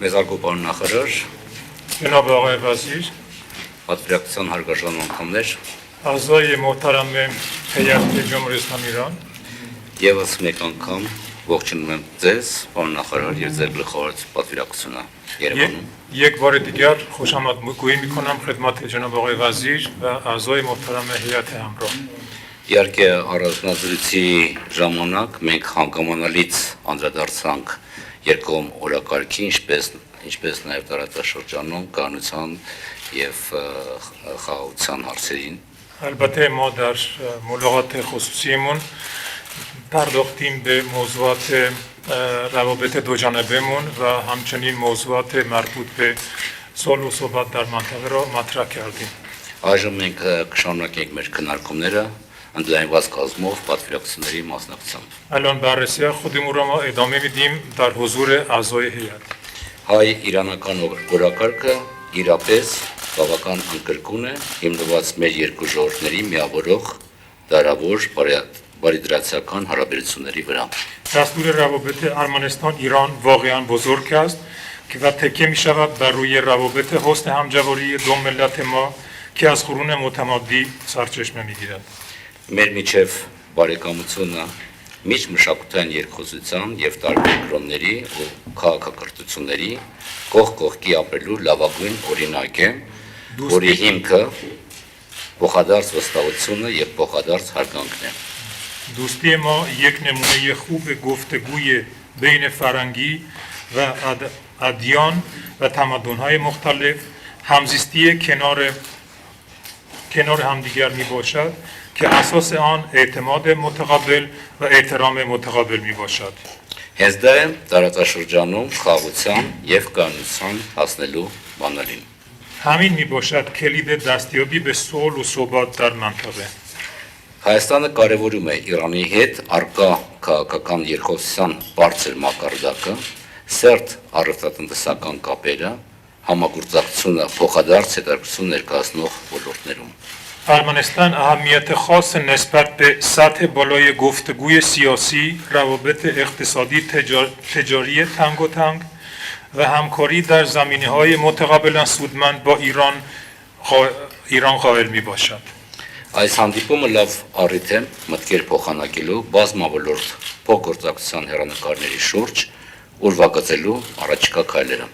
Մեզարգո պարոն նախարար, جناب آقای وزیر، պատվիրակության հարգարժան անդամներ, اعضای محترم هیئت جمهوری اسلامی ایران، եւս մեկ անգամ ողջունում եմ ձեզ, պարոն նախարար, եւ ձեր գլխավոր պատվիրակությունը Երևանում։ یک بار دیگر خوش آمدگویی میکنم خدمت جناب آقای وزیر و اعضای محترم هیئت همراه. Իհարկե առանձնազրույցի ժամանակ մենք հանգամանալից անդրադարձանք երկկողմ օրակարգի, ինչպես նաև տարածաշրջանում կանոնության եւ խաղաղության հարցերին։ البته ما در ملاقات خصوصیمون پرداختیم به موضوعات روابط دو جانبه‌مون و همچنین موضوعات مربوط به صلح و ثبات در منطقه را مطرح کردیم. Այժմ մենք կշարունակենք մեր քննարկումները ընդլայնված կազմով պատվիրակությունների մասնակցությամբ։ الان بررسی خودمون را ما ادامه میدیم در حضور اعضای هیئت. Հայ-իրանական օրակարգը իրապես բավական անկրկուն է, հիմնված մեր երկու ժողովուրդների միավորող դարավոր բարիդրացիական հարաբերությունների վրա։ دستور روابط ارمنستان-ایران واقعا بزرگ است و تکیه می شود بر روی روابط حسن همجواری دو ملت ما که از قرون متمادی سرچشمه می گیرد. Մեր միջև բարեկամությունը միջմշակութային երկխոսության եւ տարբեր կրոնների ու քաղաքակրթությունների կողքի ապրելու լավագույն օրինակ է, որի հիմքը փոխադարձ վստահությունը եւ փոխադարձ հարգանքն է։ دوستی ما یک نمونه خوب گفتگوی بین فرنگی و ادیان و تمدن‌های مختلف همزیستی کنار همدیگر می باشد که اساس آن اعتماد متقابل و احترام متقابل می باشد. Հենց դա է տարածաշրջանում խաղաղության եւ կանոնության հասնելու բանալին։ همین می باشد کلید دستیابی به صلح و ثبات در منطقه. Հայաստանը կարևորում է Իրանի հետ արկա քաղաքական երկխոսության բարձր մակարդակը, սերտ առևտրատնտեսական կապերը, համագործակցությունը փոխադարձ հետաքրքրություն ներկայացնող ոլորտներում։ ارمنستان اهمیت خاص نسبت به سطح بالای گفتگوی سیاسی، روابط اقتصادی تجاری تنگ و تنگ و همکاری در زمینه‌های متقابلا سودمند با ایران قائل می باشد. Այս հանդիպումը լավ առիթ է մտքեր փոխանակելու բազմավոլորտ փոխգործակցության հեռանկարների շուրջ ուրվագծելու առաջիկա քայլերը։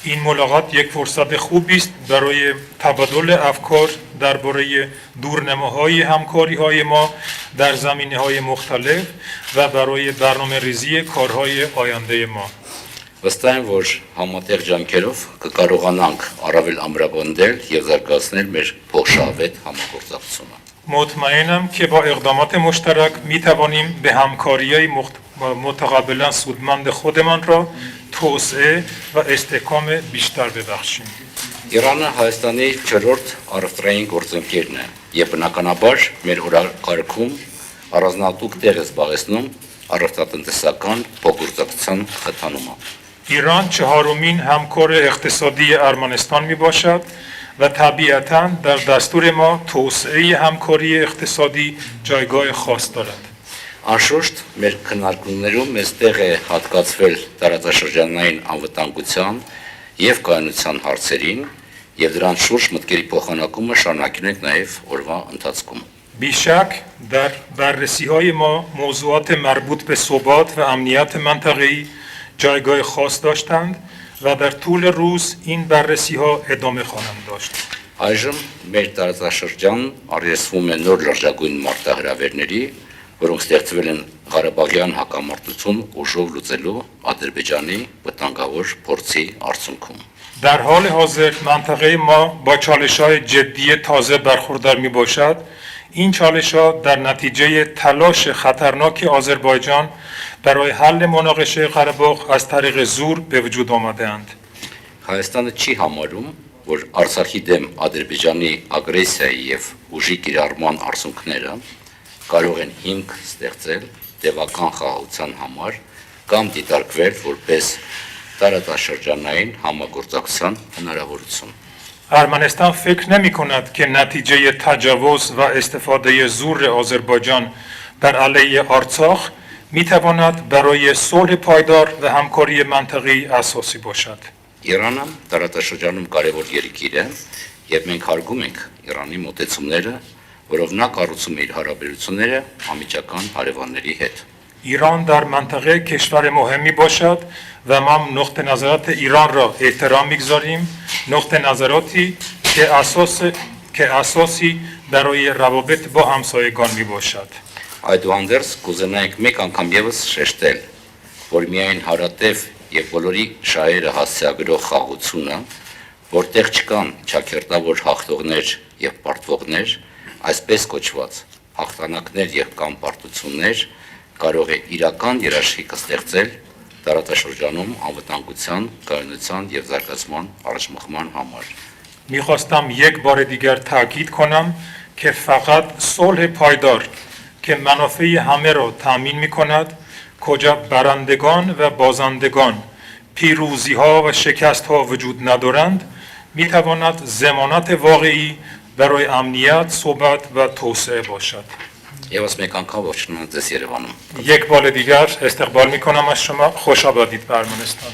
این ملاقات یک فرصت خوبی است برای تبادل افکار درباره دورنماهای همکاری‌های ما در زمینه‌های مختلف و برای برنامه‌ریزی کارهای آینده ما. Վստահ եմ, որ համատեղ ջանքերով կկարողանանք առավել ամրապնդել եւ զարգացնել մեր փոխշահավետ համագործակցությունը։ مطمئنم که با اقدامات مشترک می توانیم به همکاری‌های متقابلا سودمند خودمان را توسعه و استحکام بیشتر ببخشیم. Իրանը Հայաստանի 4-րդ առևտրային գործընկերն է եւ բնականաբար մեր օրակարգում առանձնահատուկ տեղ է զբաղեցնում առևտրատնտեսական փոխգործակցության խթանումը։ ایران چهارمین همکار اقتصادی ارمنستان می باشد و طبیعتاً در دستور ما توسعه همکاری اقتصادی جایگاه خاص دارد. Անշուշտ մեր քննարկումներում մեզ տեղ է հատկացվել տարածաշրջանային անվտանգության եւ կայունության հարցերին եւ դրան շուրջ մտքերի փոխանակումը շարունակել ենք նաեւ օրվա ընթացքում։ بیشک در بررسی‌های ما موضوعات مربوط به ثبات و امنیت منطقه‌ای جایگاه خاص داشتند و در طول روز این بررسی‌ها ادامه خواهند داشت. Այժմ մեր տարածաշրջան արժեսվում է նոր լրջագույն մարտահրավերների, որոնք ստեղծվել են Ղարաբաղյան հակամարտություն ուժով լուծելու Ադրբեջանի վտանգավոր փորձի արդյունքում։ در حال حاضر منطقه ما با چالش‌های جدی تازه برخوردار می‌باشد. این چالش‌ها در نتیجه تلاش خطرناک آذربایجان برای حل مناقشه قره‌باغ از طریق زور به وجود آمده‌اند. Հայաստանը չի համարում, որ Արցախի դեմ Ադրբեջանի ագրեսիայի եւ ուժի կիրառման արդյունքները կարող են հիմք ստեղծել տևական խաղաղության համար կամ դիտարկվել որպես տարածաշրջանային համագործակցության հնարավորություն։ ارمنستان فکر نمی کند که نتیجه تجاوز و استفاده زور آذربایجان در علیه آرցախ می تواند برای صلح پایدار و همکاری منطقی اساسی باشد. Իրանը տարածաշրջանում կարևոր երկիր է եւ մենք հարգում ենք Իրանի մոտեցումները, որով նա կառուցում է իր հարաբերությունները անմիջական հարևանների հետ։ ایران در منطقه کشور مهمی باشد و ما نقطه نظرات ایران را احترام میگذاریم، نقطه نظراتی که اساسی برای روابط با همسایگان می باشد. Այդուհանդերձ կուզենայինք մեկ անգամ եւս շեշտել, որ միայն հարատև եւ բոլորի շահերը հասցեագրող խաղաղությունը, որտեղ չկան ճակերտավոր հաղթողներ եւ պարտվողներ, այսպես կոչված հաղթանակներ եւ կամ պարտություններ, կարող է իրական երաշխիք ստեղծել տարածաշրջանում անվտանգության, կայունության եւ զարգացման առաջմխման համար։ میخواستم یک بار دیگر تاکید کنم که فقط صلح پایدار که منافع همه را تامین می کند، کجا برندگان و بازندگان پیروزی ها و شکست ها وجود ندارند، می تواند ضمانت واقعی برای امنیت، ثبات و توسعه باشد. Եվս մեկ անգամ ողջունում եմ ձեզ Երևանում։ یک بار دیگر استقبال می کنم از شما. خوش آمدید به ارمنستان.